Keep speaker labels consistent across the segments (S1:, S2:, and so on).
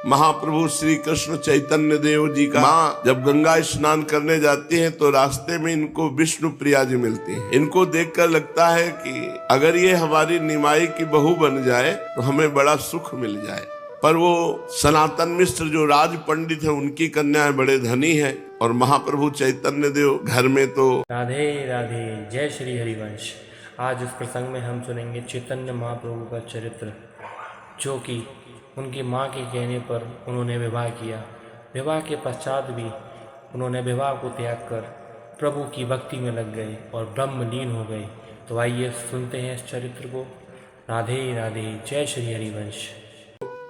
S1: महाप्रभु श्री कृष्ण चैतन्य देव जी का माँ जब गंगा स्नान करने जाती हैं तो रास्ते में इनको विष्णु प्रिया जी मिलती हैं। इनको देखकर लगता है कि अगर ये हमारी निमाई की बहू बन जाए तो हमें बड़ा सुख मिल जाए। पर वो सनातन मिश्र जो राज पंडित है उनकी कन्याएं बड़े धनी है और महाप्रभु चैतन्य देव घर में तो
S2: राधे राधे जय श्री हरिवंश। आज इस प्रसंग में हम सुनेंगे चैतन्य महाप्रभु का चरित्र, जो कि उनकी माँ के कहने पर उन्होंने विवाह किया। विवाह के पश्चात भी उन्होंने विवाह को त्याग कर प्रभु की भक्ति में लग गए और ब्रह्मलीन हो गए। तो आइए सुनते हैं इस चरित्र को। राधे राधे जय श्री हरिवंश।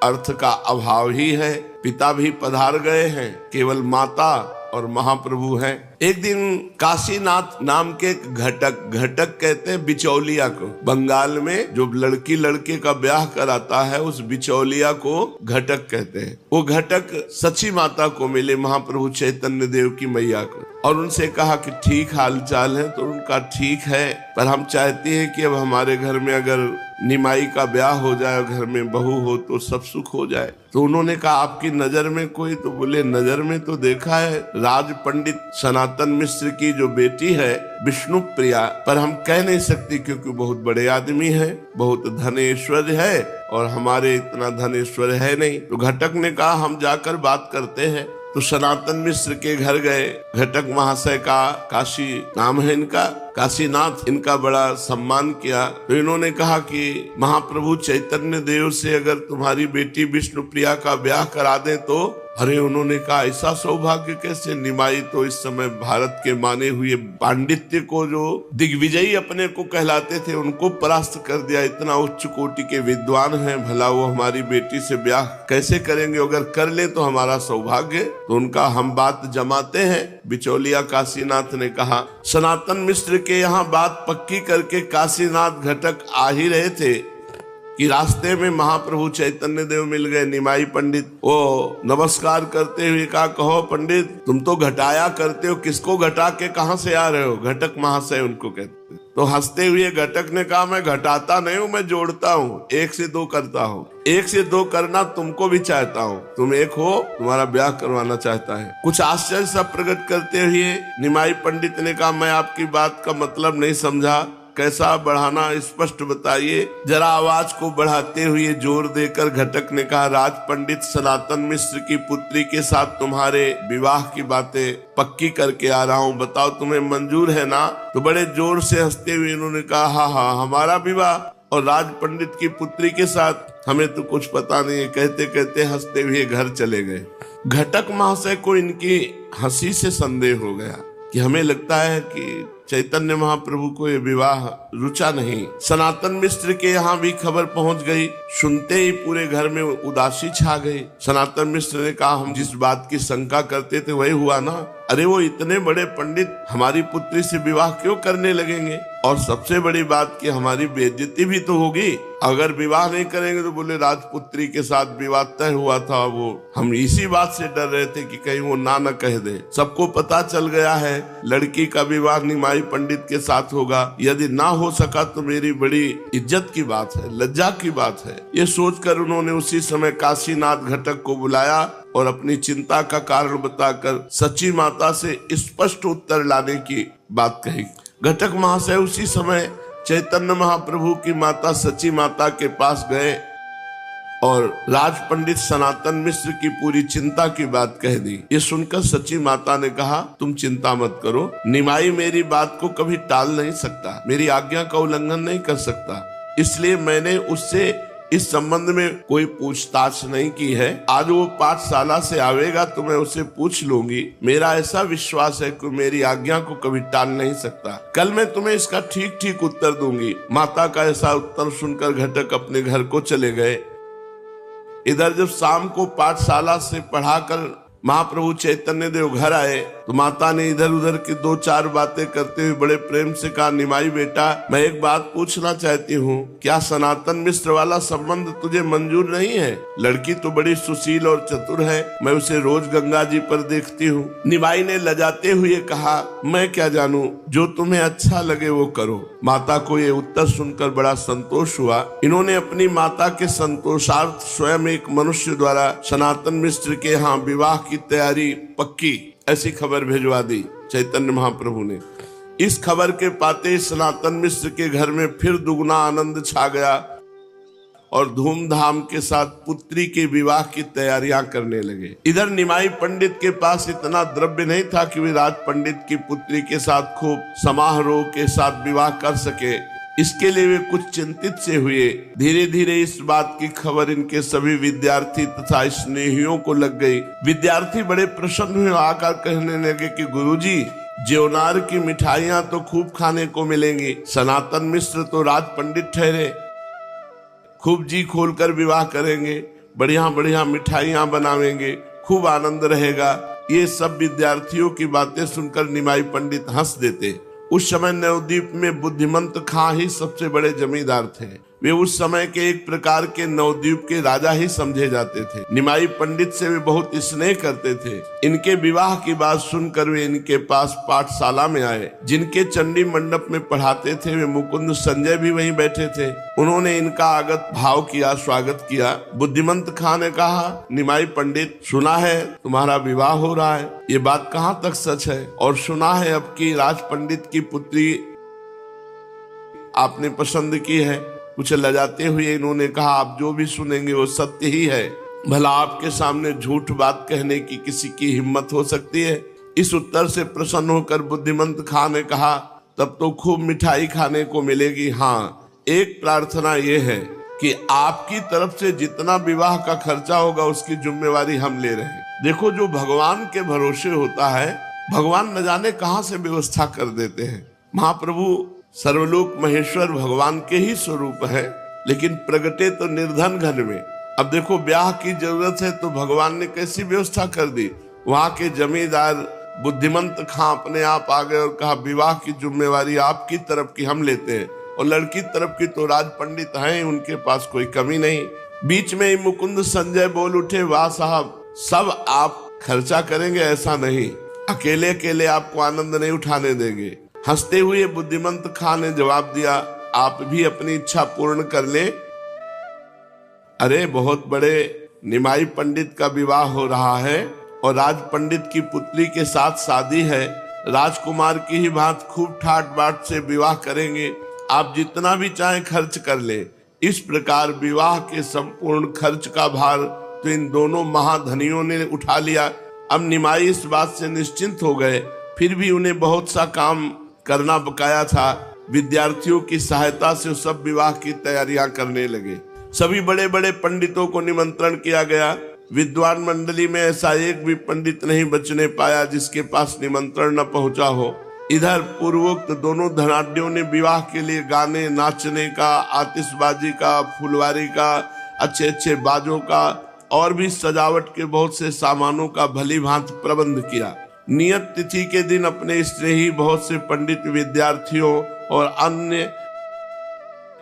S1: अर्थ का अभाव ही है, पिता भी पधार गए हैं, केवल माता और महाप्रभु हैं। एक दिन काशीनाथ नाम के घटक कहते हैं बिचौलिया को। बंगाल में जो लड़की लड़के का ब्याह कराता है उस बिचौलिया को घटक कहते हैं। वो घटक सची माता को मिले, महाप्रभु चैतन्य देव की मैया को, और उनसे कहा कि ठीक हाल चाल है। तो उनका ठीक है, पर हम चाहते हैं कि अब हमारे घर में अगर निमाई का ब्याह हो जाए, घर में बहू हो तो सब सुख हो जाए। तो उन्होंने कहा आपकी नजर में कोई? तो बोले नजर में तो देखा है राज पंडित सनातन मिश्र की जो बेटी है विष्णु प्रिया, पर हम कह नहीं सकते क्योंकि बहुत बड़े आदमी है, बहुत धनेश्वर है और हमारे इतना धनेश्वर है नहीं। तो घटक ने कहा हम जाकर बात करते हैं। तो सनातन मिश्र के घर गए। घटक महाशय का काशी नाम है इनका, काशीनाथ, इनका बड़ा सम्मान किया। तो इन्होंने कहा कि महाप्रभु चैतन्य देव से अगर तुम्हारी बेटी विष्णु प्रिया का ब्याह करा दें तो। अरे उन्होंने कहा ऐसा सौभाग्य कैसे? निमाई तो इस समय भारत के माने हुए पांडित्य को जो दिग्विजयी अपने को कहलाते थे उनको परास्त कर दिया। इतना उच्च कोटि के विद्वान हैं, भला वो हमारी बेटी से ब्याह कैसे करेंगे? अगर कर ले तो हमारा सौभाग्य। तो उनका हम बात जमाते हैं। बिचौलिया काशीनाथ ने कहा। सनातन मिश्र के यहाँ बात पक्की करके काशीनाथ घटक आ ही रहे थे कि रास्ते में महाप्रभु चैतन्य देव मिल गए। निमाई पंडित वो नमस्कार करते हुए कहा कहो पंडित तुम तो घटाया करते हो, किसको घटा के कहाँ से आ रहे हो? घटक महाशय उनको कहते। तो हंसते हुए घटक ने कहा मैं घटाता नहीं हूँ, मैं जोड़ता हूँ, 1 से 2 करता हूँ। 1 से 2 करना तुमको भी चाहता हूँ, तुम एक हो, तुम्हारा ब्याह करवाना चाहता है। कुछ आश्चर्य सा प्रकट करते हुए निमाई पंडित ने कहा मैं आपकी बात का मतलब नहीं समझा, कैसा बढ़ाना स्पष्ट बताइए। जरा आवाज को बढ़ाते हुए जोर देकर घटक ने कहा राज पंडित सनातन मिश्र की पुत्री के साथ तुम्हारे विवाह की बातें पक्की करके आ रहा हूँ, बताओ तुम्हें मंजूर है ना? तो बड़े जोर से हंसते हुए इन्होंने कहा हाँ हाँ हमारा विवाह और राज पंडित की पुत्री के साथ हमें तो कुछ पता नहीं है। कहते कहते हंसते हुए घर चले गए। घटक महाशय को इनकी हंसी से संदेह हो गया कि हमें लगता है कि चैतन्य महाप्रभु को ये विवाह रुचा नहीं। सनातन मिश्र के यहाँ भी खबर पहुंच गई। सुनते ही पूरे घर में उदासी छा गई। सनातन मिश्र ने कहा हम जिस बात की शंका करते थे वही हुआ ना। अरे वो इतने बड़े पंडित हमारी पुत्री से विवाह क्यों करने लगेंगे? और सबसे बड़ी बात कि हमारी बेइज्जती भी तो होगी अगर विवाह नहीं करेंगे। तो बोले राजपुत्री के साथ विवाह तय हुआ था, वो हम इसी बात से डर रहे थे कि कहीं वो ना कह दे। सबको पता चल गया है लड़की का विवाह निमाई पंडित के साथ होगा। यदि ना हो सका तो मेरी बड़ी इज्जत की बात है, लज्जा की बात है। ये सोचकर उन्होंने उसी समय काशीनाथ घटक को बुलाया और अपनी चिंता का कारण बताकर सची माता से स्पष्ट उत्तर लाने की बात कही। घटक महाशय उसी समय चैतन्य महाप्रभु की माता सची माता के पास गए और राज पंडित सनातन मिश्र की पूरी चिंता की बात कह दी। ये सुनकर सची माता ने कहा तुम चिंता मत करो, निमाई मेरी बात को कभी टाल नहीं सकता, मेरी आज्ञा का उल्लंघन नहीं कर सकता, इसलिए मैंने उससे इस संबंध में कोई पूछताछ नहीं की है। आज वो पाठशाला से आवेगा तो मैं उसे पूछ लूंगी। मेरा ऐसा विश्वास है कि मेरी आज्ञा को कभी टाल नहीं सकता। कल मैं तुम्हें इसका ठीक ठीक उत्तर दूंगी। माता का ऐसा उत्तर सुनकर घटक अपने घर को चले गए। इधर जब शाम को पाठशाला से पढ़ाकर महाप्रभु चैतन्य देव घर आए तो माता ने इधर उधर की दो चार बातें करते हुए बड़े प्रेम से कहा, निमाई बेटा, मैं एक बात पूछना चाहती हूँ, क्या सनातन मिश्र वाला संबंध तुझे मंजूर नहीं है? लड़की तो बड़ी सुशील और चतुर है, मैं उसे रोज गंगा जी पर देखती हूँ। निमाई ने लजाते हुए कहा, मैं क्या जानूं, जो तुम्हें अच्छा लगे वो करो। माता को ये उत्तर सुनकर बड़ा संतोष हुआ। इन्होंने अपनी माता के संतोषार्थ स्वयं एक मनुष्य द्वारा सनातन मिश्र के यहाँ विवाह की तैयारी पक्की, ऐसी खबर भिजवा दी चैतन्य महाप्रभु ने। इस खबर के पाते सनातन मिश्र के घर में फिर दुगना आनंद छा गया और धूमधाम के साथ पुत्री के विवाह की तैयारियां करने लगे। इधर निमाई पंडित के पास इतना द्रव्य नहीं था कि वे राज पंडित की पुत्री के साथ खूब समारोह के साथ विवाह कर सके। इसके लिए वे कुछ चिंतित से हुए। धीरे धीरे इस बात की खबर इनके सभी विद्यार्थी तथा स्नेहियों को लग गई। विद्यार्थी बड़े प्रसन्न हुए, आकर कहने लगे कि गुरुजी, ज्योनार की मिठाइयां तो खूब खाने को मिलेंगी। सनातन मिश्र तो राज पंडित ठहरे, खूब जी खोलकर विवाह करेंगे, बढ़िया बढ़िया मिठाइयां बनावेंगे, खूब आनंद रहेगा। ये सब विद्यार्थियों की बातें सुनकर निमाई पंडित हंस देते। उस समय नवद्वीप में बुद्धिमंत खां ही सबसे बड़े जमींदार थे। वे उस समय के एक प्रकार के नवद्वीप के राजा ही समझे जाते थे। निमाई पंडित से वे बहुत स्नेह करते थे। इनके विवाह की बात सुनकर वे इनके पास पाठशाला में आए। जिनके चंडी मंडप में पढ़ाते थे वे मुकुंद संजय भी वहीं बैठे थे। उन्होंने इनका आगत भाव किया, स्वागत किया। बुद्धिमंत खां ने कहा, निमाई पंडित, सुना है तुम्हारा विवाह हो रहा है, ये बात कहाँ तक सच है? और सुना है अब की राज पंडित की पुत्री आपने पसंद की है। कुछ लजाते हुए इन्होंने कहा, आप जो भी सुनेंगे वो सत्य ही है। भला आपके सामने झूठ बात कहने की किसी की हिम्मत हो सकती है? इस उत्तर से प्रसन्न होकर बुद्धिमंत खां ने कहा, तब तो खूब मिठाई खाने को मिलेगी। हाँ, एक प्रार्थना ये है कि आपकी तरफ से जितना विवाह का खर्चा होगा उसकी जिम्मेवारी हम ले रहे हैं। देखो, जो भगवान के भरोसे होता है, भगवान न जाने कहां से व्यवस्था कर देते हैं। महाप्रभु सर्वलोक महेश्वर भगवान के ही स्वरूप है, लेकिन प्रगटे तो निर्धन घर में। अब देखो, ब्याह की जरूरत है तो भगवान ने कैसी व्यवस्था कर दी। वहां के जमींदार बुद्धिमंत खां अपने आप आ गए और कहा, विवाह की जिम्मेवारी आपकी तरफ की हम लेते हैं, और लड़की तरफ की तो राज पंडित हैं, उनके पास कोई कमी नहीं। बीच में ही मुकुंद संजय बोल उठे, वाह साहब, सब आप खर्चा करेंगे ऐसा नहीं, अकेले अकेले आपको आनंद नहीं उठाने देंगे। हंसते हुए बुद्धिमंत खां ने जवाब दिया, आप भी अपनी इच्छा पूर्ण कर ले। अरे, बहुत बड़े निमाई पंडित का विवाह हो रहा है और राज पंडित की पुत्री के साथ शादी है। राजकुमार की ही बात खूब ठाट बाट से विवाह करेंगे, आप जितना भी चाहें खर्च कर ले। इस प्रकार विवाह के संपूर्ण खर्च का भार तो इन दोनों महाधनियों ने उठा लिया। अब निमाई इस बात से निश्चिंत हो गए। फिर भी उन्हें बहुत सा काम करना बकाया था। विद्यार्थियों की सहायता से सब विवाह की तैयारियां करने लगे। सभी बड़े बड़े पंडितों को निमंत्रण किया गया। विद्वान मंडली में ऐसा एक भी पंडित नहीं बचने पाया जिसके पास निमंत्रण न पहुंचा हो। इधर पूर्वोक्त दोनों धनाढ्यों ने विवाह के लिए गाने, नाचने का, आतिशबाजी का, फुलवारी का, अच्छे अच्छे बाजों का और भी सजावट के बहुत से सामानों का भली भांति प्रबंध किया। नियत तिथि के दिन अपने स्नेही बहुत से पंडित विद्यार्थियों और अन्य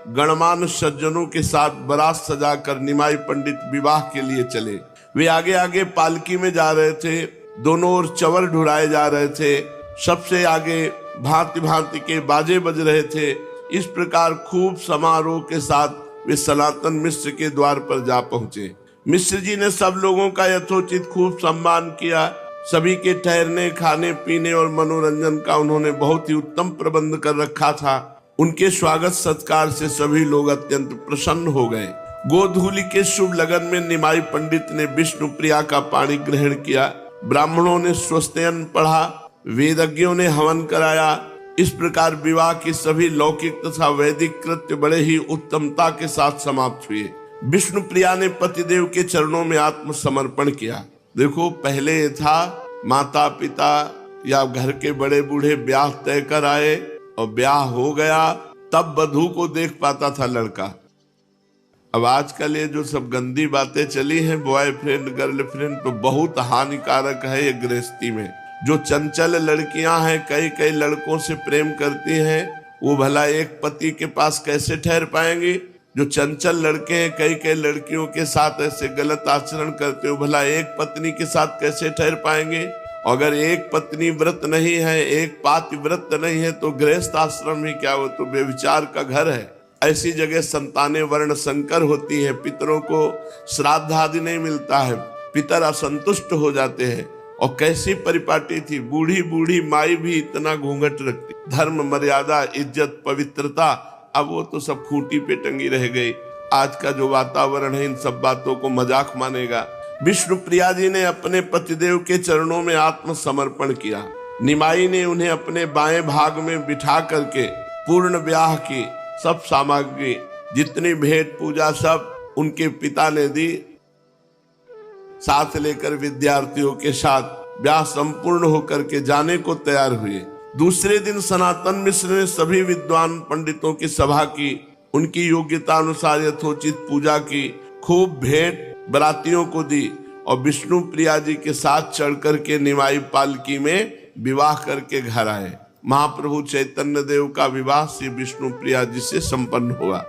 S1: गणमान्य सज्जनों के साथ बारात सजाकर निमाई पंडित विवाह के लिए चले। वे आगे आगे पालकी में जा रहे थे, दोनों ओर चंवर ढुराए जा रहे थे, सबसे आगे भांति भांति के बाजे बज रहे थे। इस प्रकार खूब समारोह के साथ वे सनातन मिश्र के द्वार पर जा पहुंचे। मिश्र जी ने सब लोगों का यथोचित खूब सम्मान किया। सभी के ठहरने, खाने पीने और मनोरंजन का उन्होंने बहुत ही उत्तम प्रबंध कर रखा था। उनके स्वागत सत्कार से सभी लोग अत्यंत प्रसन्न हो गए। गोधूली के शुभ लगन में निमाई पंडित ने विष्णु प्रिया का पानी ग्रहण किया। ब्राह्मणों ने स्वस्त्ययन पढ़ा, वेदज्ञों ने हवन कराया। इस प्रकार विवाह की सभी लौकिक तथा वैदिक कृत्य बड़े ही उत्तमता के साथ समाप्त हुए। विष्णु प्रिया ने पतिदेव के चरणों में आत्मसमर्पण किया। देखो, पहले था माता पिता या घर के बड़े बूढ़े ब्याह तय कर आए और ब्याह हो गया तब वधू को देख पाता था लड़का। अब आजकल ये जो सब गंदी बातें चली हैं, बॉयफ्रेंड गर्लफ्रेंड, तो बहुत हानिकारक है ये गृहस्थी में। जो चंचल लड़कियां हैं, कई कई लड़कों से प्रेम करती हैं, वो भला एक पति के पास कैसे ठहर पाएंगे? जो चंचल लड़के हैं, कई कई लड़कियों के साथ ऐसे गलत आचरण करते हो, भला एक पत्नी के साथ कैसे ठहर पाएंगे? अगर एक पत्नी व्रत नहीं है, एक पातिव्रत नहीं है, तो गृहस्थ आश्रम ही क्या, वो तो व्यभिचार का घर है। ऐसी जगह संतानें वर्ण संकर होती है, पितरों को श्राद्ध आदि नहीं मिलता है, पितर असंतुष्ट हो जाते हैं। और कैसी परिपाटी थी, बूढ़ी बूढ़ी माई भी इतना घूंघट रखती, धर्म मर्यादा इज्जत पवित्रता, अब वो तो सब खूंटी पे टंगी रह गई। आज का जो वातावरण है इन सब बातों को मजाक मानेगा। विष्णु प्रिया जी ने अपने पतिदेव के चरणों में आत्मसमर्पण किया। निमाई ने उन्हें अपने बाएं भाग में बिठा करके पूर्ण ब्याह की सब सामग्री, जितनी भेंट पूजा सब उनके पिता ने दी। साथ लेकर विद्यार्थियों के साथ ब्याह संपूर्ण होकर के जाने को तैयार हुए। दूसरे दिन सनातन मिश्र ने सभी विद्वान पंडितों की सभा की, उनकी योग्यता अनुसार यथोचित पूजा की, खूब भेंट बरातियों को दी और विष्णु प्रिया जी के साथ चढ़ करके निमाई पालकी में विवाह करके घर आए। महाप्रभु चैतन्य देव का विवाह श्री विष्णु प्रिया जी से संपन्न हुआ।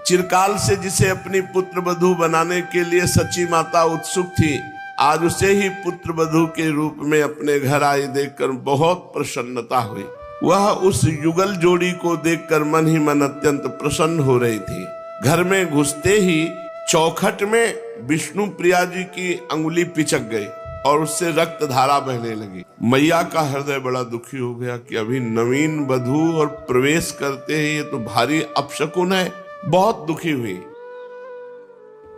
S1: चिरकाल से जिसे अपनी पुत्र वधू बनाने के लिए सची माता उत्सुक थी, आज उसे ही पुत्र वधू के रूप में अपने घर आई देखकर बहुत प्रसन्नता हुई। वह उस युगल जोड़ी को देखकर मन ही मन अत्यंत प्रसन्न हो रही थी। घर में घुसते ही चौखट में विष्णु प्रिया जी की अंगुली पिचक गई और उससे रक्त धारा बहने लगी। मैया का हृदय बड़ा दुखी हो गया कि अभी नवीन वधू और प्रवेश करते ही ये तो भारी अपशकुन है। बहुत दुखी हुई,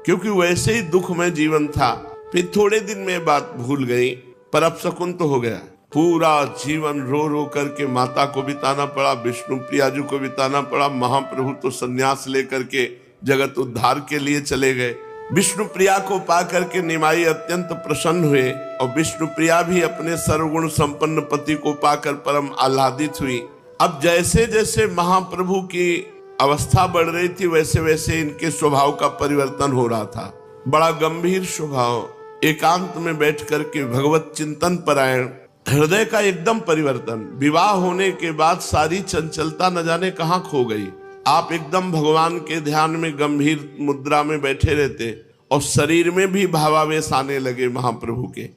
S1: क्योंकि वैसे ही दुख में जीवन था। फिर थोड़े दिन में बात भूल गई, पर अपशकुन तो हो गया। पूरा जीवन रो रो करके माता को बिताना पड़ा, विष्णु प्रिया जी को बिताना पड़ा। महाप्रभु तो संन्यास लेकर के जगत उद्धार के लिए चले गए। विष्णु प्रिया को पाकर के निमाई अत्यंत प्रसन्न हुए और विष्णु प्रिया भी अपने सर्वगुण संपन्न पति को पाकर परम आह्लादित हुई। अब जैसे जैसे महाप्रभु की अवस्था बढ़ रही थी, वैसे वैसे इनके स्वभाव का परिवर्तन हो रहा था। बड़ा गंभीर स्वभाव, एकांत में बैठ करके भगवत चिंतन परायण, हृदय का एकदम परिवर्तन। विवाह होने के बाद सारी चंचलता न जाने कहाँ खो गई। आप एकदम भगवान के ध्यान में गंभीर मुद्रा में बैठे रहते और शरीर में भी भावावेश आने लगे। महाप्रभु के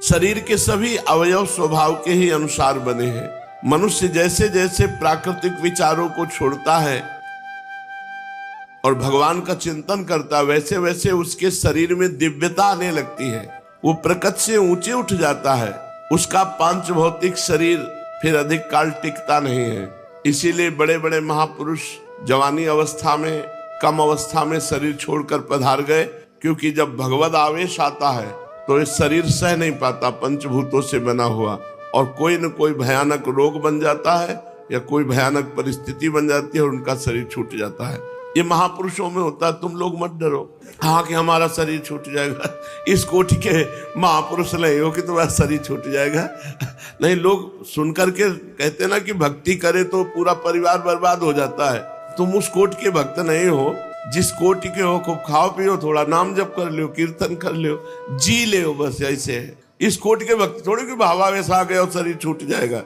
S1: शरीर के सभी अवयव स्वभाव के ही अनुसार बने हैं। मनुष्य जैसे जैसे प्राकृतिक विचारों को छोड़ता है और भगवान का चिंतन करता, वैसे वैसे उसके शरीर में दिव्यता आने लगती है। वो प्रकृति से ऊंचे उठ जाता है। उसका पांच भौतिक शरीर फिर अधिक काल टिकता नहीं है। इसीलिए बड़े बड़े महापुरुष जवानी अवस्था में, कम अवस्था में शरीर छोड़कर पधार गए, क्योंकि जब भगवद आवेश आता है तो ये शरीर सह नहीं पाता, पंचभूतों से बना हुआ, और कोई न कोई भयानक रोग बन जाता है या कोई भयानक परिस्थिति बन जाती है और उनका शरीर छूट जाता है। ये महापुरुषों में होता है। तुम लोग मत डरो हाँ कि हमारा शरीर छूट जाएगा, इस कोटि के महापुरुष नहीं हो कि तुम्हारा शरीर छूट जाएगा। नहीं, लोग सुनकर के कहते ना कि भक्ति करे तो पूरा परिवार बर्बाद हो जाता है। तुम उस कोटि के भक्त नहीं हो। जिस कोटि के हो, खूब खाओ पियो, थोड़ा नाम जप कर लो, कीर्तन कर लो, जी ले, बस ऐसे है। इस कोटि के भक्त थोड़े कि भावावेश आ गया और शरीर छूट जाएगा।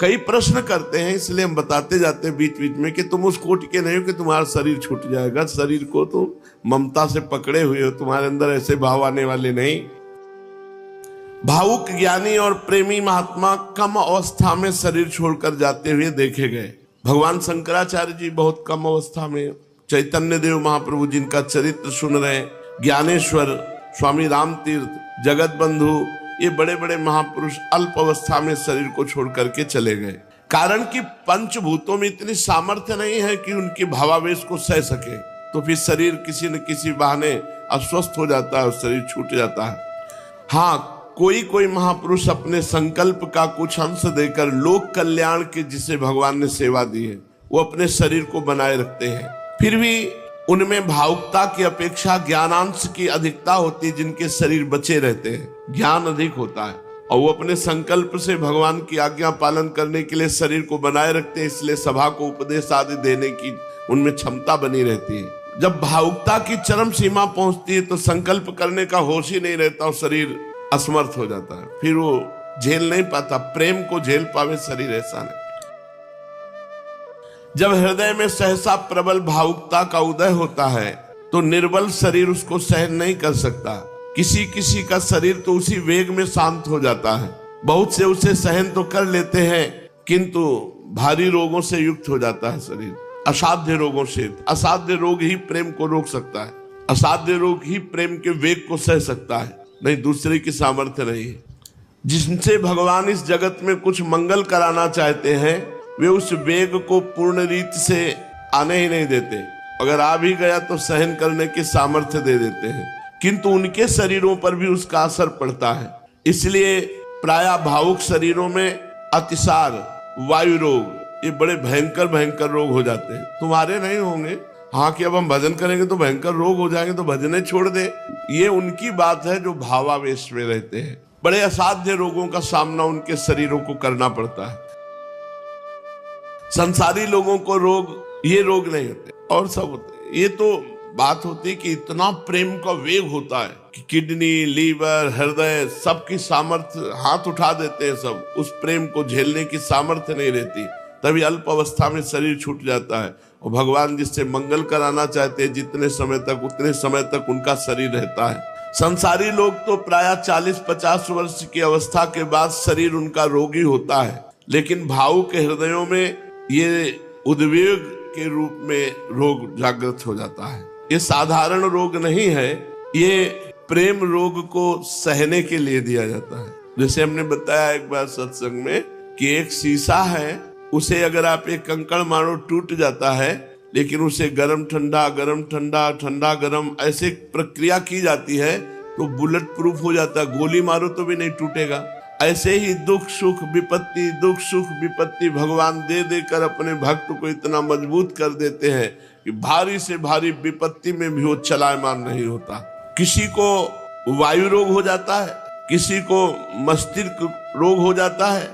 S1: कई प्रश्न करते हैं, इसलिए हम बताते जाते हैं बीच बीच में कि तुम उस कोटि के नहीं हो कि तुम्हारा शरीर छूट जाएगा। शरीर को तुम ममता से पकड़े हुए हो, तुम्हारे अंदर ऐसे भाव आने वाले नहीं। भावुक ज्ञानी और प्रेमी महात्मा कम अवस्था में शरीर छोड़कर जाते हुए देखे गए। भगवान शंकराचार्य जी बहुत कम अवस्था में, चैतन्य देव महाप्रभु जिनका चरित्र सुन रहे, ज्ञानेश्वर, स्वामी राम तीर्थ, जगत बंधु, ये बड़े बड़े महापुरुष अल्प अवस्था में शरीर को छोड़ करके चले गए। कारण कि पंचभूतों में इतनी सामर्थ्य नहीं है कि उनके भावावेश को सह सके, तो फिर शरीर किसी न किसी बहाने अस्वस्थ हो जाता है और शरीर छूट जाता है। हाँ, कोई कोई महापुरुष अपने संकल्प का कुछ अंश देकर लोक कल्याण की जिसे भगवान ने सेवा दी है, वो अपने शरीर को बनाए रखते हैं। फिर भी उनमें भावुकता की अपेक्षा ज्ञानांश की अधिकता होती है। जिनके शरीर बचे रहते हैं, ज्ञान अधिक होता है और वो अपने संकल्प से भगवान की आज्ञा पालन करने के लिए शरीर को बनाए रखते हैं। इसलिए सभा को उपदेश आदि देने की उनमें क्षमता बनी रहती है। जब भावुकता की चरम सीमा पहुंचती है तो संकल्प करने का होश ही नहीं रहता और शरीर असमर्थ हो जाता है। फिर वो झेल नहीं पाता, प्रेम को झेल पावे शरीर ऐसा नहीं। जब हृदय में सहसा प्रबल भावुकता का उदय होता है तो निर्बल शरीर उसको सहन नहीं कर सकता। किसी किसी का शरीर तो उसी वेग में शांत हो जाता है। बहुत से उसे सहन तो कर लेते हैं किंतु भारी रोगों से युक्त हो जाता है शरीर, असाध्य रोगों से। असाध्य रोग ही प्रेम को रोक सकता है, असाध्य रोग ही प्रेम के वेग को सह सकता है, नहीं दूसरे की सामर्थ्य नहीं है। जिनसे भगवान इस जगत में कुछ मंगल कराना चाहते हैं वे उस वेग को पूर्ण रीति से आने ही नहीं देते। अगर आ भी गया तो सहन करने की सामर्थ्य दे देते हैं, किंतु उनके शरीरों पर भी उसका असर पड़ता है। इसलिए प्रायः भावुक शरीरों में अतिसार, वायु रोग, ये बड़े भयंकर भयंकर रोग हो जाते हैं। तुम्हारे नहीं होंगे, हाँ कि अब हम भजन करेंगे तो भयंकर रोग हो जाएंगे तो भजने छोड़ दे, ये उनकी बात है जो भावावेश में रहते हैं। बड़े असाध्य रोगों का सामना उनके शरीरों को करना पड़ता है। संसारी लोगों को रोग, ये रोग नहीं होते और सब होते। ये तो बात होती कि इतना प्रेम का वेग होता है कि किडनी, लीवर, हृदय सबकी सामर्थ्य हाथ उठा देते हैं सब, उस प्रेम को झेलने की सामर्थ्य नहीं रहती। तभी अल्प अवस्था में शरीर छूट जाता है और भगवान जिससे मंगल कराना चाहते हैं जितने समय तक उतने समय तक उनका शरीर रहता है। संसारी लोग तो प्रायः 40-50 वर्ष की अवस्था के बाद शरीर उनका रोगी होता है, लेकिन भावुक के हृदयों में ये उद्वेग के रूप में रोग जागृत हो जाता है। ये साधारण रोग नहीं है, ये प्रेम रोग को सहने के लिए दिया जाता है। जैसे हमने बताया एक बार सत्संग में कि एक शीशा है, उसे अगर आप एक कंकड़ मारो टूट जाता है, लेकिन उसे गरम ठंडा, गरम ठंडा, ठंडा गरम ऐसे प्रक्रिया की जाती है तो बुलेट प्रूफ हो जाता है, गोली मारो तो भी नहीं टूटेगा। ऐसे ही दुख सुख विपत्ति, दुख सुख विपत्ति भगवान दे देकर अपने भक्त को इतना मजबूत कर देते हैं कि भारी से भारी विपत्ति में भी वो चलायमान नहीं होता। किसी को वायु रोग हो जाता है, किसी को मस्तिष्क रोग हो जाता है,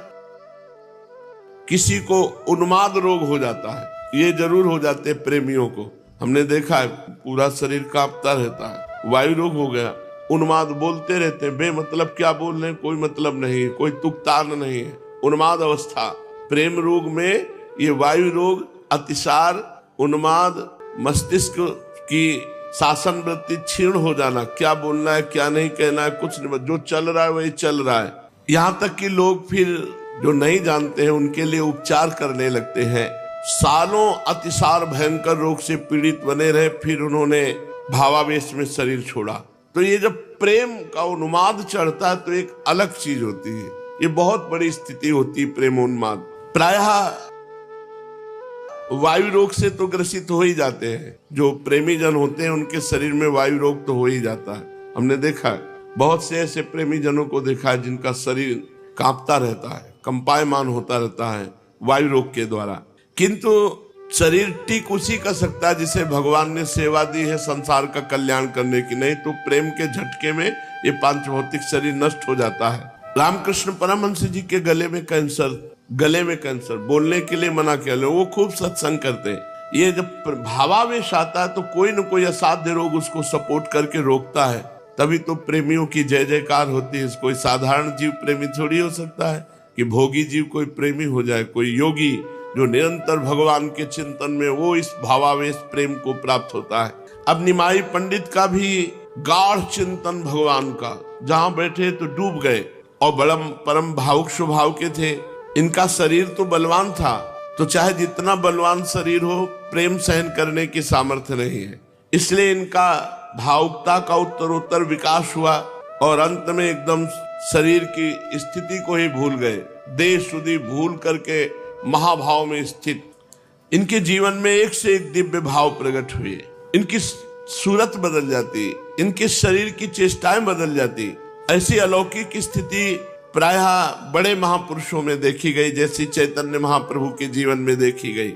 S1: किसी को उन्माद रोग हो जाता है। ये जरूर हो जाते हैं प्रेमियों को, हमने देखा है, पूरा शरीर कांपता रहता है। वायु रोग हो गया, उन्माद, बोलते रहते हैं बेमतलब, क्या बोल रहे हैं, कोई मतलब नहीं है, कोई तुकतान नहीं है, उन्माद अवस्था। प्रेम रोग में ये वायु रोग, अतिसार, उन्माद, मस्तिष्क की शासन वृत्ति क्षीण हो जाना, क्या बोलना है क्या नहीं कहना है कुछ नहीं, जो चल रहा है वही चल रहा है। यहाँ तक कि लोग फिर जो नहीं जानते हैं उनके लिए उपचार करने लगते हैं। सालों अतिसार भयंकर रोग से पीड़ित बने रहे, फिर उन्होंने भावावेश में शरीर छोड़ा। तो ये जब प्रेम का उन्माद चढ़ता है तो एक अलग चीज होती है, ये बहुत बड़ी स्थिति होती है प्रेमोन्माद। प्रायः वायु रोग से तो ग्रसित हो ही जाते हैं, जो प्रेमी जन होते हैं उनके शरीर में वायु रोग तो हो ही जाता है। हमने देखा है, बहुत से ऐसे प्रेमी जनों को देखा है जिनका शरीर कांपता रहता है, कंपायमान होता रहता है वायु रोग के द्वारा। किंतु शरीर टिक उसी कर सकता है जिसे भगवान ने सेवा दी है संसार का कल्याण करने की, नहीं तो प्रेम के झटके में ये पांच भौतिक शरीर नष्ट हो जाता है। रामकृष्ण परमहंस जी के गले में कैंसर, बोलने के लिए मना किया, वो खूब सत्संग करते हैं। ये जब भावावेश आता है तो कोई न कोई असाध्य रोग उसको सपोर्ट करके रोकता है, तभी तो प्रेमियों की जय जयकार होती है। कोई साधारण जीव प्रेमी थोड़ी हो सकता है कि भोगी जीव कोई प्रेमी हो जाए। कोई योगी जो निरंतर भगवान के चिंतन में, वो इस भावावेश प्रेम को प्राप्त होता है। अब निमाई पंडित का भी गाढ़ चिंतन भगवान का, जहां बैठे तो डूब गए, और बड़ा परम भावुक स्वभाव के थे। इनका शरीर तो बलवान था, तो चाहे जितना बलवान शरीर हो, प्रेम सहन करने की सामर्थ्य नहीं है। इसलिए इनका भावुकता का उत्तरोत्तर विकास हुआ और अंत में एकदम शरीर की स्थिति को ही भूल गए, देश सुधी भूल करके महाभाव में स्थित। इनके जीवन में एक से एक दिव्य भाव प्रकट हुए, इनकी सूरत बदल जाती, इनके शरीर की चेष्टाएं बदल जाती। ऐसी अलौकिक स्थिति प्रायः बड़े महापुरुषों में देखी गई, जैसी चैतन्य महाप्रभु के जीवन में देखी गई।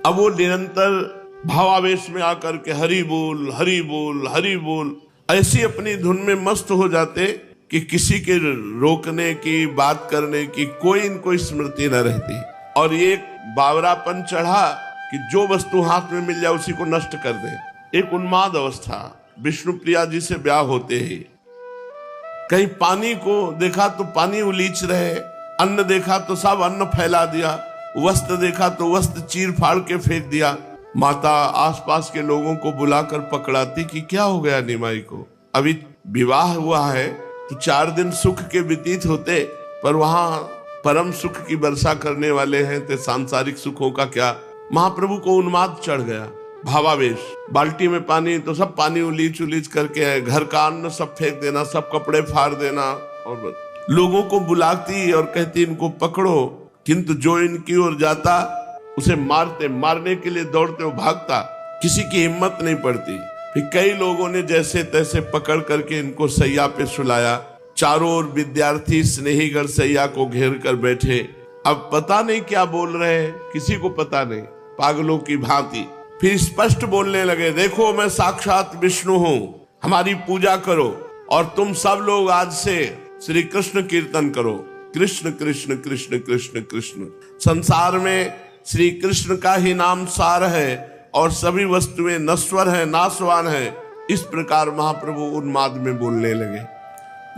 S1: अब वो निरंतर भावावेश में आकर के हरि बोल हरि बोल हरि बोल ऐसी अपनी धुन में मस्त हो जाते कि किसी के रोकने की, बात करने की कोई इनको स्मृति न रहती। और ये बावरापन चढ़ा कि जो वस्तु हाथ में मिल जाए उसी को नष्ट कर दे, एक उन्माद अवस्था। विष्णु प्रिया जी से ब्याह होते ही कहीं पानी को देखा तो पानी उलीच रहे, अन्न देखा तो सब अन्न फैला दिया, वस्त्र देखा तो वस्त्र चीर फाड़ के फेंक दिया। माता आसपास के लोगों को बुलाकर पकड़ाती कि क्या हो गया निमाई को, अभी विवाह हुआ है तो 4 दिन सुख के व्यतीत होते, पर वहां परम सुख की वर्षा करने वाले हैं तो सांसारिक सुखों का क्या। महाप्रभु को उन्माद चढ़ गया, भावावेश। बाल्टी में पानी तो सब पानी उलीच उलीच करके, घर का अन्न सब फेंक देना, सब कपड़े फाड़ देना, और लोगों को बुलाती और कहती इनको पकड़ो, किंतु जो इनकी ओर जाता उसे मारते, मारने के लिए दौड़ते वो भागता, किसी की हिम्मत नहीं पड़ती। फिर कई लोगों ने जैसे तैसे पकड़ करके इनको सैया पे सुलाया। चारों ओर विद्यार्थी स्नेहीगण सैया को घेर कर बैठे, अब पता नहीं क्या बोल रहे हैं, किसी को पता नहीं, पागलों की भांति। फिर स्पष्ट बोलने लगे, देखो मैं साक्षात विष्णु हूँ, हमारी पूजा करो और तुम सब लोग आज से श्री कृष्ण कीर्तन करो, कृष्ण कृष्ण कृष्ण कृष्ण कृष्ण। संसार में श्री कृष्ण का ही नाम सार है और सभी वस्तुएं नश्वर है, नाशवान है। इस प्रकार महाप्रभु उन्माद में बोलने लगे।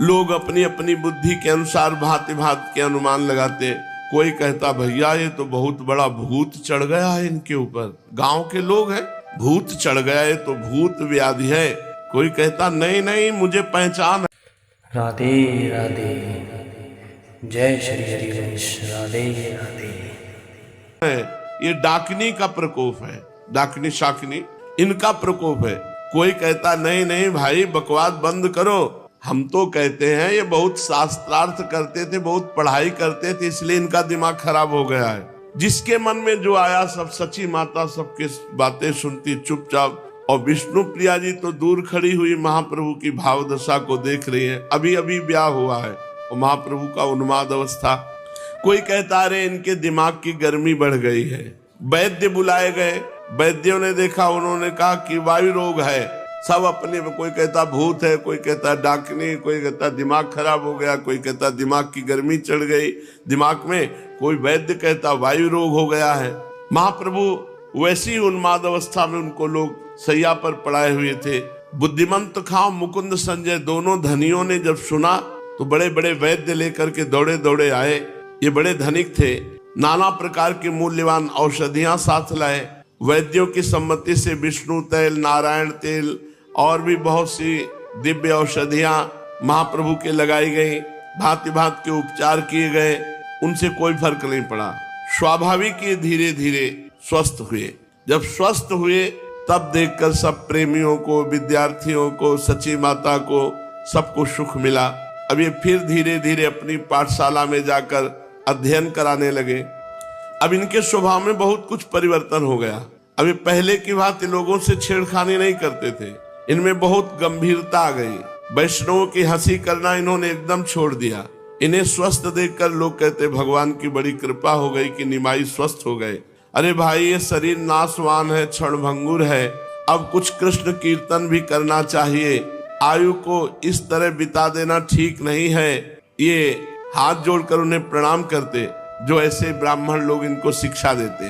S1: लोग अपनी अपनी बुद्धि के अनुसार भांति भांति के अनुमान लगाते। कोई कहता भैया ये तो बहुत बड़ा भूत चढ़ गया है इनके ऊपर, गांव के लोग हैं, भूत चढ़ गया है तो भूत व्याधि है। कोई कहता नहीं नहीं मुझे पहचान।
S2: राधे राधे, जय श्री हरिवंश, राधे राधे।
S1: ये डाकनी का प्रकोप है, डाकनी शाकनी इनका प्रकोप है। कोई कहता नहीं नहीं भाई बकवास बंद करो, हम तो कहते हैं ये बहुत शास्त्रार्थ करते थे, बहुत पढ़ाई करते थे, इसलिए इनका दिमाग खराब हो गया है। जिसके मन में जो आया सब सची माता सबके बातें सुनती चुपचाप। और विष्णु प्रिया जी तो दूर खड़ी हुई महाप्रभु की भाव दशा को देख रही है। अभी अभी ब्याह हुआ है और महाप्रभु का उन्माद अवस्था। कोई कहता रहे इनके दिमाग की गर्मी बढ़ गई है। वैद्य बुलाए गए, वैद्यों ने देखा, उन्होंने कहा कि वायु रोग है। सब अपने, कोई कहता भूत है, कोई कहता डाकनी, कोई कहता दिमाग खराब हो गया, कोई कहता दिमाग की गर्मी चढ़ गई दिमाग में, कोई वैद्य कहता वायु रोग हो गया है। महाप्रभु वैसी उन्माद अवस्था में उनको लोग सैया पर पड़ाए हुए थे। बुद्धिमंत खां मुकुंद संजय दोनों धनियों ने जब सुना तो बड़े बड़े वैद्य लेकर के दौड़े दौड़े आए। ये बड़े धनिक थे, नाना प्रकार की मूल्यवान औषधियां साथ लाए। वैद्यों की सम्मति से विष्णु तेल, नारायण तेल और भी बहुत सी दिव्य औषधियां महाप्रभु के लगाई गई। भांति भांति के उपचार किए गए, उनसे कोई फर्क नहीं पड़ा। स्वाभाविक ही धीरे धीरे स्वस्थ हुए। जब स्वस्थ हुए तब देखकर सब प्रेमियों को, विद्यार्थियों को, सची माता को, सबको सुख मिला। अब ये फिर धीरे धीरे अपनी पाठशाला में जाकर अध्ययन कराने लगे। अब इनके स्वभाव में बहुत कुछ परिवर्तन हो गया। अभी पहले की भांति लोगों से छेड़खानी नहीं करते थे, इनमें बहुत गंभीरता आ गई। वैष्णवों की हंसी करना इन्होंने एकदम छोड़ दिया। इन्हें स्वस्थ देखकर लोग कहते भगवान की बड़ी कृपा हो गई कि निमाई स्वस्थ हो गए। अरे भाई ये शरीर नाशवान है, क्षणभंगुर है, अब कुछ कृष्ण कीर्तन भी करना चाहिए। आयु को इस तरह बिता देना ठीक नहीं है। ये हाथ जोड़कर उन्हें प्रणाम करते जो ऐसे ब्राह्मण लोग इनको शिक्षा देते।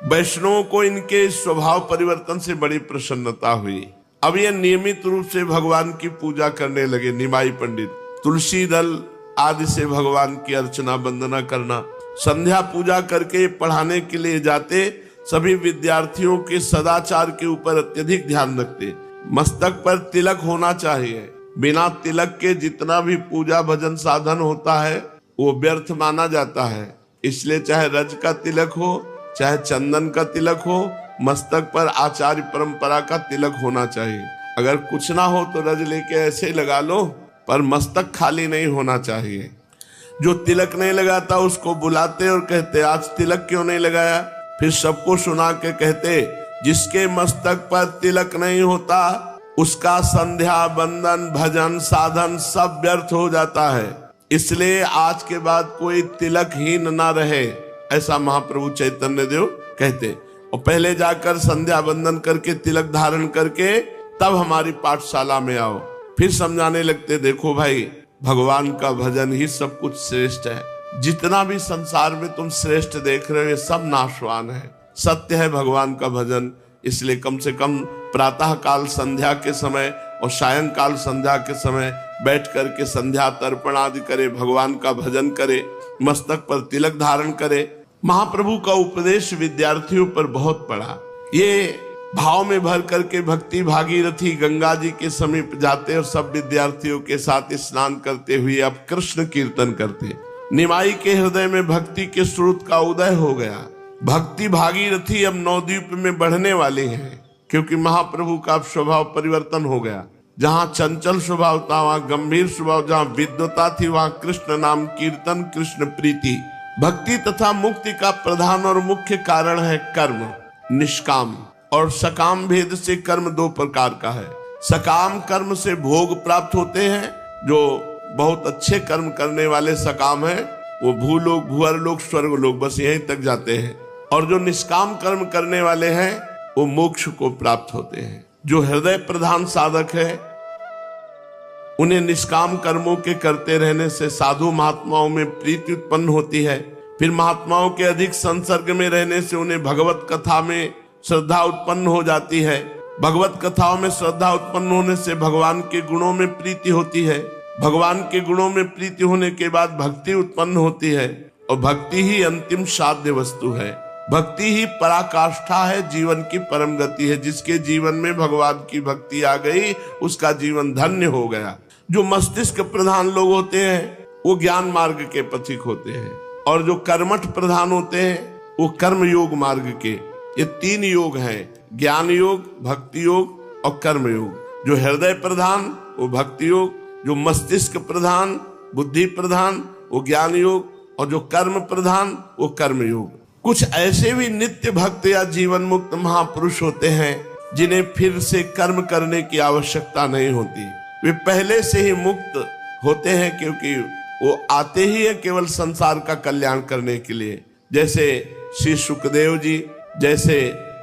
S1: वैष्णवों को इनके स्वभाव परिवर्तन से बड़ी प्रसन्नता हुई। अब ये नियमित रूप से भगवान की पूजा करने लगे। निमाई पंडित तुलसी दल आदि से भगवान की अर्चना वंदना करना, संध्या पूजा करके पढ़ाने के लिए जाते। सभी विद्यार्थियों के सदाचार के ऊपर अत्यधिक ध्यान रखते। मस्तक पर तिलक होना चाहिए, बिना तिलक के जितना भी पूजा भजन साधन होता है वो व्यर्थ माना जाता है। इसलिए चाहे रज का तिलक हो, चाहे चंदन का तिलक हो, मस्तक पर आचार्य परंपरा का तिलक होना चाहिए। अगर कुछ ना हो तो रज लेके ऐसे लगा लो, पर मस्तक खाली नहीं होना चाहिए। जो तिलक नहीं लगाता उसको बुलाते और कहते आज तिलक क्यों नहीं लगाया। फिर सबको सुना के कहते जिसके मस्तक पर तिलक नहीं होता उसका संध्या वंदन भजन साधन सब व्यर्थ हो जाता है। इसलिए आज के बाद कोई तिलकहीन ना रहे, ऐसा महाप्रभु चैतन्य देव कहते। और पहले जाकर संध्या वंदन करके तिलक धारण करके तब हमारी पाठशाला में आओ। फिर समझाने लगते देखो भाई भगवान का भजन ही सब कुछ श्रेष्ठ है। जितना भी संसार में तुम श्रेष्ठ देख रहे हो ये सब नाशवान है। सत्य है भगवान का भजन। इसलिए कम से कम प्रातः काल संध्या के समय और सायंकाल संध्या के समय बैठ करके संध्या तर्पण आदि करे, भगवान का भजन करे, मस्तक पर तिलक धारण करे। महाप्रभु का उपदेश विद्यार्थियों पर बहुत पड़ा। ये भाव में भर करके भक्ति भागीरथी गंगा जी के समीप जाते और सब विद्यार्थियों के साथ स्नान करते हुए अब कृष्ण कीर्तन करते। निमाई के हृदय में भक्ति के स्रोत का उदय हो गया। भक्ति भागीरथी अब नवद्वीप में बढ़ने वाले हैं, क्योंकि महाप्रभु का स्वभाव परिवर्तन हो गया। जहाँ चंचल स्वभाव था वहाँ गंभीर स्वभाव, जहाँ विद्वता थी वहाँ कृष्ण नाम कीर्तन, कृष्ण प्रीति। भक्ति तथा मुक्ति का प्रधान और मुख्य कारण है कर्म। निष्काम और सकाम भेद से कर्म दो प्रकार का है। सकाम कर्म से भोग प्राप्त होते हैं, जो बहुत अच्छे कर्म करने वाले सकाम है, वो भूलोक, भूअरलोक, स्वर्गलोक, बस यहीं तक जाते हैं। और जो निष्काम कर्म करने वाले हैं वो मोक्ष को प्राप्त होते हैं। जो हृदय प्रधान साधक है उन्हें निष्काम कर्मों के करते रहने से साधु महात्माओं में प्रीति उत्पन्न होती है। फिर महात्माओं के अधिक संसर्ग में रहने से उन्हें भगवत कथा में श्रद्धा उत्पन्न हो जाती है। भगवत कथाओं में श्रद्धा उत्पन्न होने से भगवान के गुणों में प्रीति होती है। भगवान के गुणों में प्रीति होने के बाद भक्ति उत्पन्न होती है, और भक्ति ही अंतिम साध्य वस्तु है। भक्ति ही पराकाष्ठा है, जीवन की परम गति है। जिसके जीवन में भगवान की भक्ति आ गई उसका जीवन धन्य हो गया। जो मस्तिष्क प्रधान लोग होते हैं वो ज्ञान मार्ग के पथिक होते हैं, और जो कर्मठ प्रधान होते हैं वो कर्म योग मार्ग के। ये तीन योग हैं, ज्ञान योग, भक्ति योग और कर्म योग। जो हृदय प्रधान वो भक्ति योग, जो मस्तिष्क प्रधान, बुद्धि प्रधान वो ज्ञान योग, और जो कर्म प्रधान वो कर्म योग। कुछ ऐसे भी नित्य भक्त या जीवन मुक्त महापुरुष होते हैं जिन्हें फिर से कर्म करने की आवश्यकता नहीं होती। वे पहले से ही मुक्त होते हैं, क्योंकि वो आते ही है केवल संसार का कल्याण करने के लिए। जैसे श्री सुखदेव जी, जैसे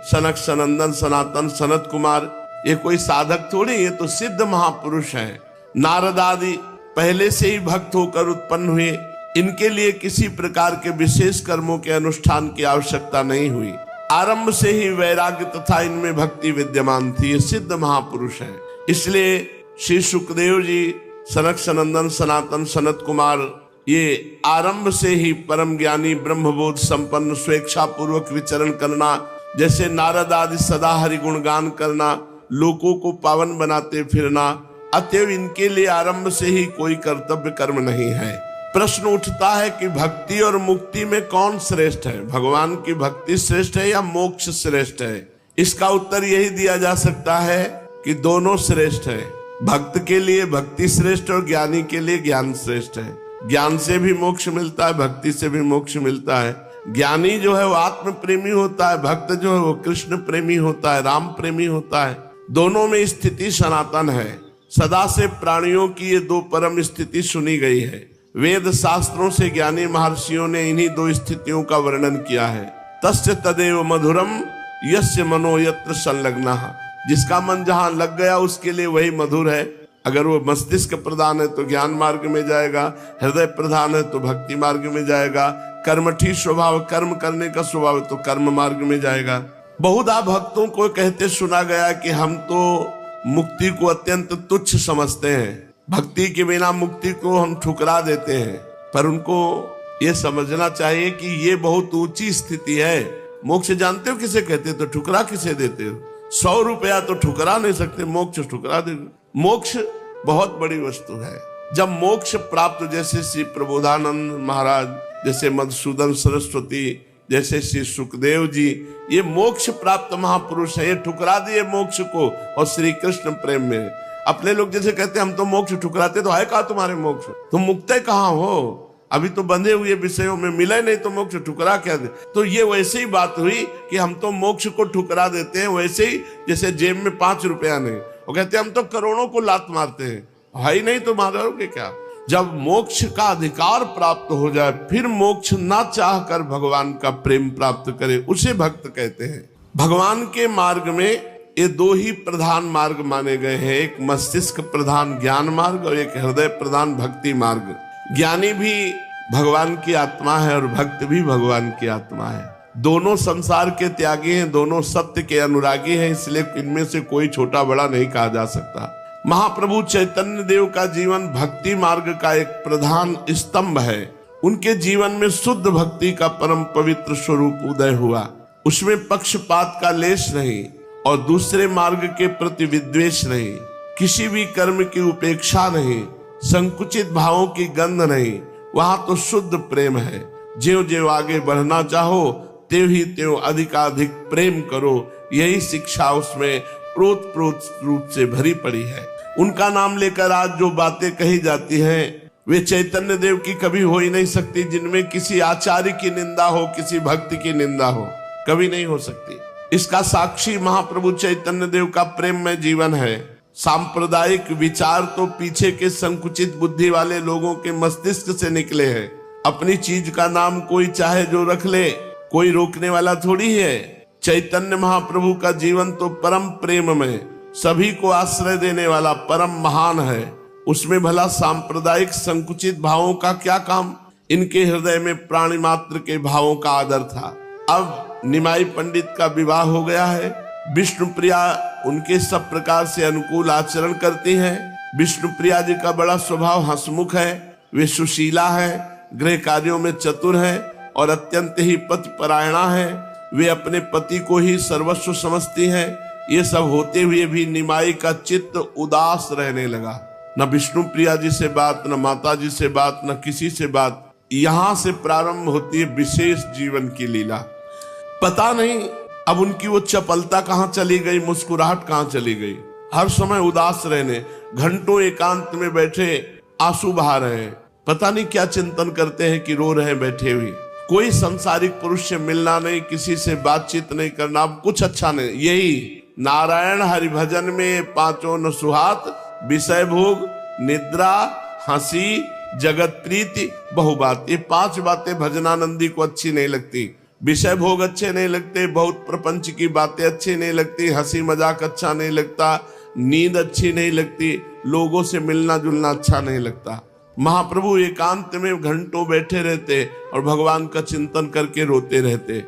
S1: सनक सनंदन सनातन सनत कुमार, ये कोई साधक थोड़ी, ये तो सिद्ध महापुरुष हैं। नारद आदि पहले से ही भक्त होकर उत्पन्न हुए, इनके लिए किसी प्रकार के विशेष कर्मों के अनुष्ठान की आवश्यकता नहीं हुई। आरंभ से ही वैराग्य तथा इनमें भक्ति विद्यमान थी। ये सिद्ध महापुरुष हैं। इसलिए श्री सुखदेव जी, सनक सनंदन सनातन सनत कुमार, ये आरंभ से ही परम ज्ञानी, ब्रह्मबोध संपन्न, स्वेच्छा पूर्वक विचरण करना, जैसे नारद आदि सदा हरि गुणगान करना, लोगों को पावन बनाते फिरना, अतएव इनके लिए आरंभ से ही कोई कर्तव्य कर्म नहीं है। प्रश्न उठता है कि भक्ति और मुक्ति में कौन श्रेष्ठ है? भगवान की भक्ति श्रेष्ठ है या मोक्ष श्रेष्ठ है? इसका उत्तर यही दिया जा सकता है कि दोनों श्रेष्ठ है। भक्त के लिए भक्ति श्रेष्ठ और ज्ञानी के लिए ज्ञान श्रेष्ठ है। ज्ञान से भी मोक्ष मिलता है, भक्ति से भी मोक्ष मिलता है। ज्ञानी जो है वो आत्म प्रेमी होता है, भक्त जो है वो कृष्ण प्रेमी होता है, राम प्रेमी होता है। दोनों में स्थिति सनातन है। सदा से प्राणियों की ये दो परम स्थिति सुनी गई है। वेद शास्त्रों से ज्ञानी महर्षियों ने इन्हीं दो स्थितियों का वर्णन किया है। तस्य तदेव मधुरम यस्य मनो यत्र संलग्नः। जिसका मन जहाँ लग गया उसके लिए वही मधुर है। अगर वो मस्तिष्क प्रधान है तो ज्ञान मार्ग में जाएगा, हृदय प्रधान है तो भक्ति मार्ग में जाएगा, कर्मठी स्वभाव, कर्म करने का स्वभाव है तो कर्म मार्ग में जाएगा। बहुधा भक्तों को कहते सुना गया कि हम तो मुक्ति को अत्यंत तुच्छ समझते हैं, भक्ति के बिना मुक्ति को हम ठुकरा देते हैं। पर उनको ये समझना चाहिए कि ये बहुत ऊंची स्थिति है। मोक्ष जानते हो किसे कहते हो? तो ठुकरा किसे देते हो? 100 रुपया तो ठुकरा नहीं सकते, मोक्ष ठुकरा दे। मोक्ष बहुत बड़ी वस्तु है। जब मोक्ष प्राप्त, जैसे श्री प्रबोधानंद महाराज, जैसे मधुसूदन सरस्वती, जैसे श्री सुखदेव जी, ये मोक्ष प्राप्त महापुरुष है। ये ठुकरा दिए मोक्ष को और श्री कृष्ण प्रेम में। अपने लोग जैसे कहते हम तो मोक्ष ठुकराते, तो है कहा तुम्हारे मोक्ष? तुम मुक्ते कहाँ हो? अभी तो बंधे हुए विषयों में मिले नहीं तो मोक्ष ठुकरा क्या दे? तो ये वैसे ही बात हुई कि हम तो मोक्ष को ठुकरा देते हैं। वैसे ही जैसे जेब में 5 रुपया नहीं, वो कहते हम तो करोड़ों को लात मारते हैं, है ही नहीं तो मारोगे क्या? जब मोक्ष का अधिकार प्राप्त हो जाए फिर मोक्ष ना चाह कर भगवान का प्रेम प्राप्त करे, उसे भक्त कहते हैं। भगवान के मार्ग में ये दो ही प्रधान मार्ग माने गए हैं, एक मस्तिष्क प्रधान ज्ञान मार्ग और एक हृदय प्रधान भक्ति मार्ग। ज्ञानी भी भगवान की आत्मा है और भक्त भी भगवान की आत्मा है। दोनों संसार के त्यागी हैं, दोनों सत्य के अनुरागी हैं, इसलिए इनमें से कोई छोटा बड़ा नहीं कहा जा सकता। महाप्रभु चैतन्य देव का जीवन भक्ति मार्ग का एक प्रधान स्तंभ है। उनके जीवन में शुद्ध भक्ति का परम पवित्र स्वरूप उदय हुआ। उसमें पक्षपात का लेश नहीं और दूसरे मार्ग के प्रति विद्वेष नहीं, किसी भी कर्म की उपेक्षा नहीं, संकुचित भावों की गंध नहीं। वहां तो शुद्ध प्रेम है। ज्यों ज्यों आगे बढ़ना चाहो त्यों ही त्यों अधिकाधिक प्रेम करो, यही शिक्षा उसमें प्रोत रूप से भरी पड़ी है। उनका नाम लेकर आज जो बातें कही जाती हैं वे चैतन्य देव की कभी हो ही नहीं सकती, जिनमें किसी आचार्य की निंदा हो, किसी भक्त की निंदा हो, कभी नहीं हो सकती। इसका साक्षी महाप्रभु चैतन्य देव का प्रेम में जीवन है। सांप्रदायिक विचार तो पीछे के संकुचित बुद्धि वाले लोगों के मस्तिष्क से निकले हैं। अपनी चीज का नाम कोई चाहे जो रख ले, कोई रोकने वाला थोड़ी है। चैतन्य महाप्रभु का जीवन तो परम प्रेम में सभी को आश्रय देने वाला परम महान है। उसमें भला सांप्रदायिक संकुचित भावों का क्या काम। इनके हृदय में प्राणी मात्र के भावों का आदर था। अब निमाई पंडित का विवाह हो गया है। विष्णुप्रिया उनके सब प्रकार से अनुकूल आचरण करती है। विष्णुप्रिया जी का बड़ा स्वभाव हंसमुख है। वे सुशीला है, गृह कार्यों में चतुर है और अत्यंत ही पतिपरायणा है। वे अपने पति को ही सर्वस्व समझती है। ये सब होते हुए भी निमाई का चित्त उदास रहने लगा। न विष्णुप्रिया जी से बात, न माता जी से बात, न किसी से बात। यहाँ से प्रारंभ होती है विशेष जीवन की लीला। पता नहीं अब उनकी वो चपलता कहाँ चली गई, मुस्कुराहट कहाँ चली गई। हर समय उदास रहने, घंटों एकांत में बैठे आंसू बहा रहे हैं। पता नहीं क्या चिंतन करते हैं कि रो रहे हैं बैठे हुए। कोई संसारिक पुरुष से मिलना नहीं, किसी से बातचीत नहीं करना, अब कुछ अच्छा नहीं। यही नारायण हरिभजन में पांचों न सुहात, विषय भोग, निद्रा, हंसी, जगत प्रीति, बहु बात। ये 5 बातें भजनानंदी को अच्छी नहीं लगती। विषय भोग अच्छे नहीं लगते, बहुत प्रपंच की बातें अच्छी नहीं लगती, हंसी मजाक अच्छा नहीं लगता, नींद अच्छी नहीं लगती, लोगों से मिलना जुलना अच्छा नहीं लगता। महाप्रभु एकांत में घंटों बैठे रहते और भगवान का चिंतन करके रोते रहते।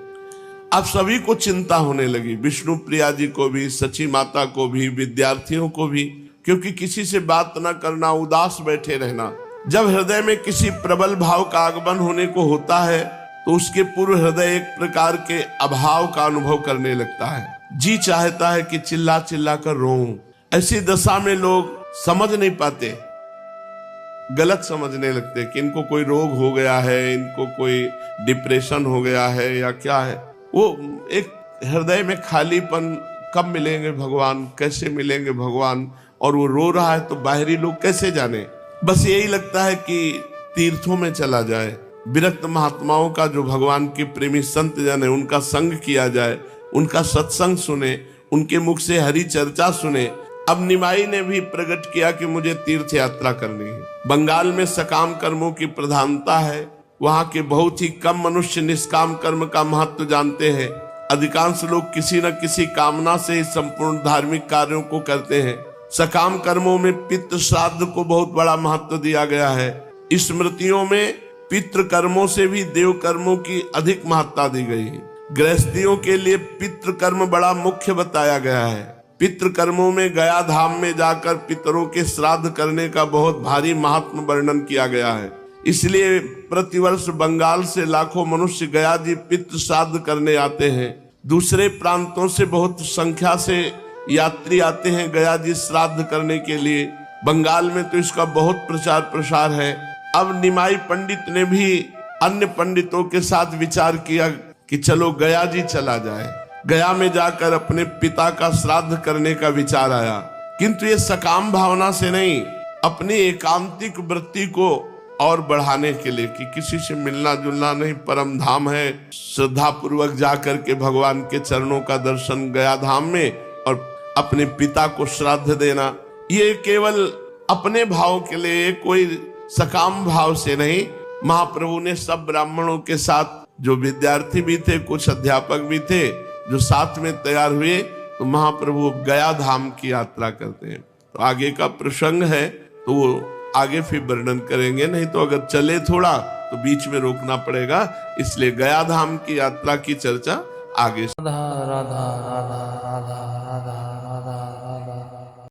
S1: अब सभी को चिंता होने लगी, विष्णु प्रिया जी को भी, सची माता को भी, विद्यार्थियों को भी, क्योंकि किसी से बात न करना, उदास बैठे रहना। जब हृदय में किसी प्रबल भाव का आगमन होने को होता है तो उसके पूर्व हृदय एक प्रकार के अभाव का अनुभव करने लगता है। जी चाहता है कि चिल्ला चिल्ला कर रोऊं। ऐसी दशा में लोग समझ नहीं पाते, गलत समझने लगते कि इनको कोई रोग हो गया है, इनको कोई डिप्रेशन हो गया है या क्या है। वो एक हृदय में खालीपन, कब मिलेंगे भगवान, कैसे मिलेंगे भगवान, और वो रो रहा है तो बाहरी लोग कैसे जाने। बस यही लगता है कि तीर्थों में चला जाए, विरक्त महात्माओं का जो भगवान के प्रेमी संत जन है उनका संग किया जाए, उनका सत्संग सुने, उनके मुख से हरि चर्चा सुने। अब निमाई ने भी प्रकट किया कि मुझे तीर्थ यात्रा करनी है। बंगाल में सकाम कर्मों की प्रधानता है। वहाँ के बहुत ही कम मनुष्य निष्काम कर्म का महत्व जानते हैं। अधिकांश लोग किसी न किसी कामना से ही संपूर्ण धार्मिक कार्यों को करते हैं। सकाम कर्मों में पितृ श्राद्ध को बहुत बड़ा महत्व दिया गया है। स्मृतियों में पितृ कर्मों से भी देव कर्मों की अधिक महत्ता दी गई है। गृहस्थियों के लिए पितृ कर्म बड़ा मुख्य बताया गया है। पितृ कर्मों में गया धाम में जाकर पितरों के श्राद्ध करने का बहुत भारी महात्म वर्णन किया गया है। इसलिए प्रतिवर्ष बंगाल से लाखों मनुष्य गया जी पितृ श्राद्ध करने आते हैं। दूसरे प्रांतों से बहुत संख्या से यात्री आते हैं गया जी श्राद्ध करने के लिए। बंगाल में तो इसका बहुत प्रचार प्रसार है। अब निमाई पंडित ने भी अन्य पंडितों के साथ विचार किया कि चलो गया जी चला जाए। गया में जाकर अपने पिता का श्राद्ध करने का विचार आया, किंतु ये सकाम भावना से नहीं, अपनी एकांतिक वृत्ति को और बढ़ाने के लिए कि किसी से मिलना जुलना नहीं, परम धाम है, श्रद्धा पूर्वक जाकर के भगवान के चरणों का दर्शन गया धाम में और अपने पिता को श्राद्ध देना। ये केवल अपने भाव के लिए, कोई सकाम भाव से नहीं। महाप्रभु ने सब ब्राह्मणों के साथ, जो विद्यार्थी भी थे, कुछ अध्यापक भी थे, जो साथ में तैयार हुए, तो महाप्रभु गया धाम की यात्रा करते हैं। तो आगे का प्रसंग है तो वो आगे फिर वर्णन करेंगे, नहीं तो अगर चले थोड़ा तो बीच में रोकना पड़ेगा। इसलिए गया धाम की यात्रा की चर्चा आगे।
S2: राधा राधा राधा राधा।